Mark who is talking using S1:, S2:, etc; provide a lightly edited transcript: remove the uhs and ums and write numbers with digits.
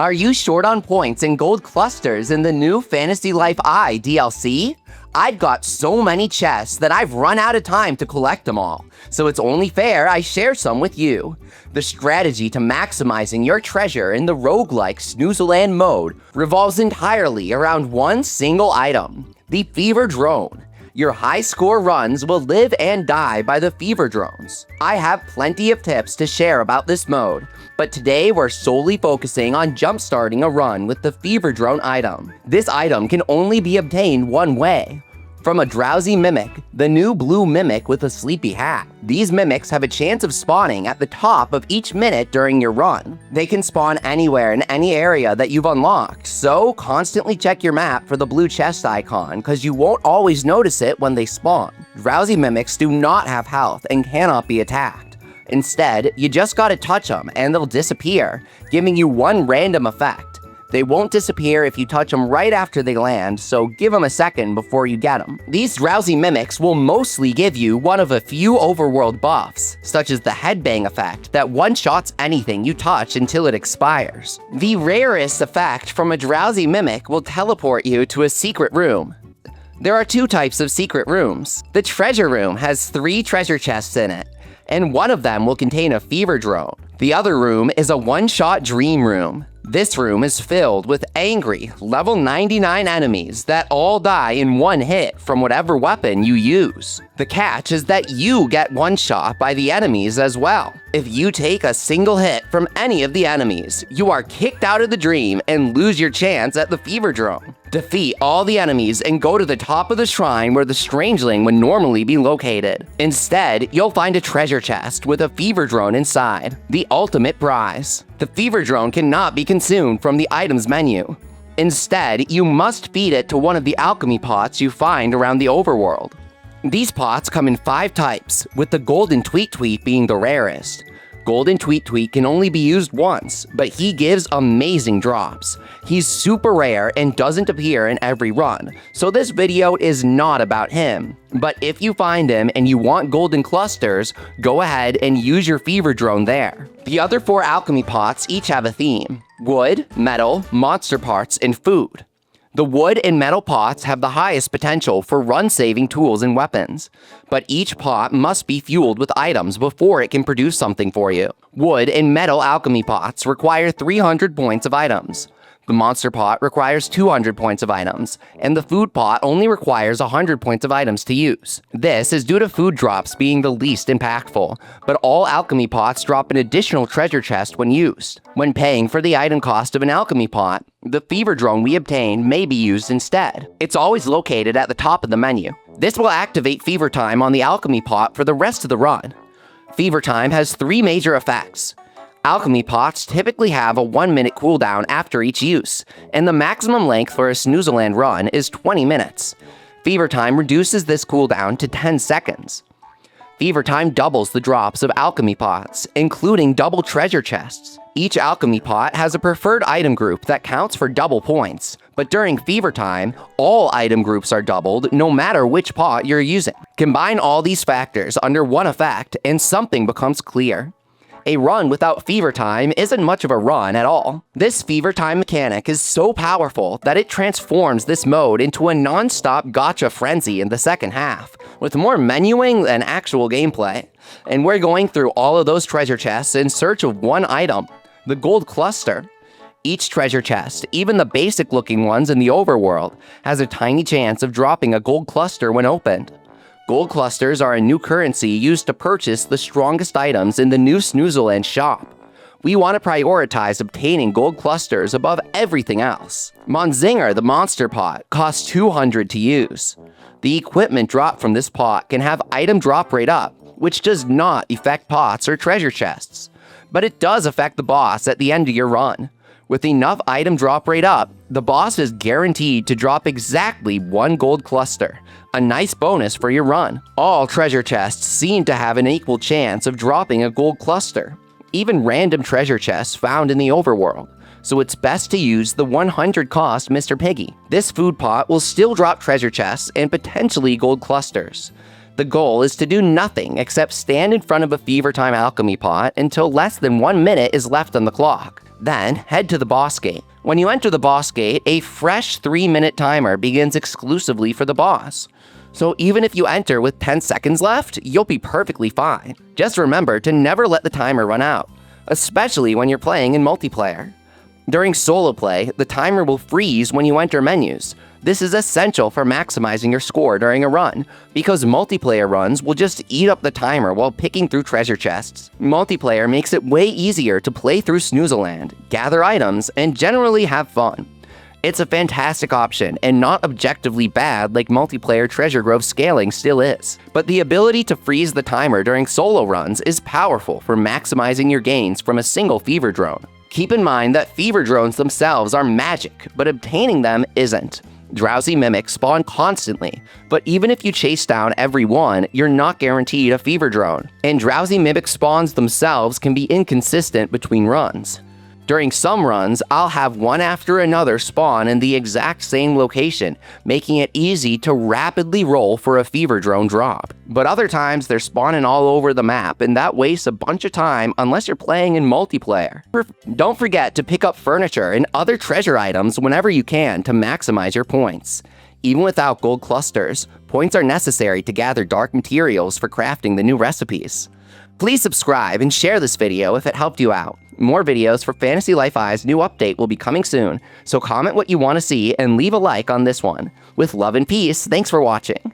S1: Are you short on points and gold clusters in the new Fantasy Life I DLC? I've got so many chests that I've run out of time to collect them all, so it's only fair I share some with you. The strategy to maximizing your treasure in the roguelike Snoozealand mode revolves entirely around one single item, the Fever Drone. Your high score runs will live and die by the Fever Drones. I have plenty of tips to share about this mode, but today we're solely focusing on jumpstarting a run with the Fever Drone item. This item can only be obtained one way. From a drowsy mimic, the new blue mimic with a sleepy hat. These mimics have a chance of spawning at the top of each minute during your run. They can spawn anywhere in any area that you've unlocked, so constantly check your map for the blue chest icon, cause you won't always notice it when they spawn. Drowsy mimics do not have health and cannot be attacked. Instead, you just gotta touch them and they'll disappear, giving you one random effect. They won't disappear if you touch them right after they land, so give them a second before you get them. These drowsy mimics will mostly give you one of a few overworld buffs, such as the headbang effect that one-shots anything you touch until it expires. The rarest effect from a drowsy mimic will teleport you to a secret room. There are two types of secret rooms. The treasure room has 3 treasure chests in it, and one of them will contain a fever drone. The other room is a one-shot dream room. This room is filled with angry, level 99 enemies that all die in one hit from whatever weapon you use. The catch is that you get one shot by the enemies as well. If you take a single hit from any of the enemies, you are kicked out of the dream and lose your chance at the fever drone. Defeat all the enemies and go to the top of the shrine where the strangeling would normally be located. Instead, you'll find a treasure chest with a fever drone inside, the ultimate prize. The fever drone cannot be consumed from the items menu. Instead, you must feed it to one of the alchemy pots you find around the overworld. These pots come in 5 types, with the golden Tweet Tweet being the rarest. Golden Tweet Tweet can only be used once, but he gives amazing drops. He's super rare and doesn't appear in every run, so this video is not about him. But if you find him and you want golden clusters, go ahead and use your fever drone there. The other 4 alchemy pots each have a theme: wood, metal, monster parts, and food. The wood and metal pots have the highest potential for run-saving tools and weapons, but each pot must be fueled with items before it can produce something for you. Wood and metal alchemy pots require 300 points of items. The monster pot requires 200 points of items, and the food pot only requires 100 points of items to use. This is due to food drops being the least impactful, but all alchemy pots drop an additional treasure chest when used. When paying for the item cost of an alchemy pot, the fever drone we obtained may be used instead. It's always located at the top of the menu. This will activate fever time on the alchemy pot for the rest of the run. Fever time has 3 major effects. Alchemy pots typically have a 1-minute cooldown after each use, and the maximum length for a Snoozealand run is 20 minutes. Fever time reduces this cooldown to 10 seconds. Fever time doubles the drops of alchemy pots, including double treasure chests. Each alchemy pot has a preferred item group that counts for double points, but during fever time, all item groups are doubled no matter which pot you're using. Combine all these factors under one effect and something becomes clear. A run without fever time isn't much of a run at all. This fever time mechanic is so powerful that it transforms this mode into a non-stop gacha frenzy in the second half, with more menuing than actual gameplay. And we're going through all of those treasure chests in search of one item, the gold cluster. Each treasure chest, even the basic looking ones in the overworld, has a tiny chance of dropping a gold cluster when opened. Gold clusters are a new currency used to purchase the strongest items in the new Snoozealand shop. We want to prioritize obtaining gold clusters above everything else. Monzinger, the monster pot, costs 200 to use. The equipment dropped from this pot can have item drop rate up, which does not affect pots or treasure chests. But it does affect the boss at the end of your run. With enough item drop rate up, the boss is guaranteed to drop exactly 1 gold cluster, a nice bonus for your run. All treasure chests seem to have an equal chance of dropping a gold cluster, even random treasure chests found in the overworld, so it's best to use the 100 cost Mr. Piggy. This food pot will still drop treasure chests and potentially gold clusters. The goal is to do nothing except stand in front of a fever time alchemy pot until less than 1 minute is left on the clock. Then, head to the boss gate. When you enter the boss gate, a fresh 3-minute timer begins exclusively for the boss. So even if you enter with 10 seconds left, you'll be perfectly fine. Just remember to never let the timer run out, especially when you're playing in multiplayer. During solo play, the timer will freeze when you enter menus. This is essential for maximizing your score during a run, because multiplayer runs will just eat up the timer while picking through treasure chests. Multiplayer makes it way easier to play through Snoozealand, gather items, and generally have fun. It's a fantastic option and not objectively bad like multiplayer treasure grove scaling still is. But the ability to freeze the timer during solo runs is powerful for maximizing your gains from a single fever drone. Keep in mind that fever drones themselves are magic, but obtaining them isn't. Drowsy mimics spawn constantly, but even if you chase down every one, you're not guaranteed a fever drone. And drowsy mimic spawns themselves can be inconsistent between runs. During some runs, I'll have one after another spawn in the exact same location, making it easy to rapidly roll for a fever drone drop. But other times, they're spawning all over the map, and that wastes a bunch of time unless you're playing in multiplayer. Don't forget to pick up furniture and other treasure items whenever you can to maximize your points. Even without gold clusters, points are necessary to gather dark materials for crafting the new recipes. Please subscribe and share this video if it helped you out. More videos for Fantasy Life I's new update will be coming soon, so comment what you want to see and leave a like on this one. With love and peace, thanks for watching.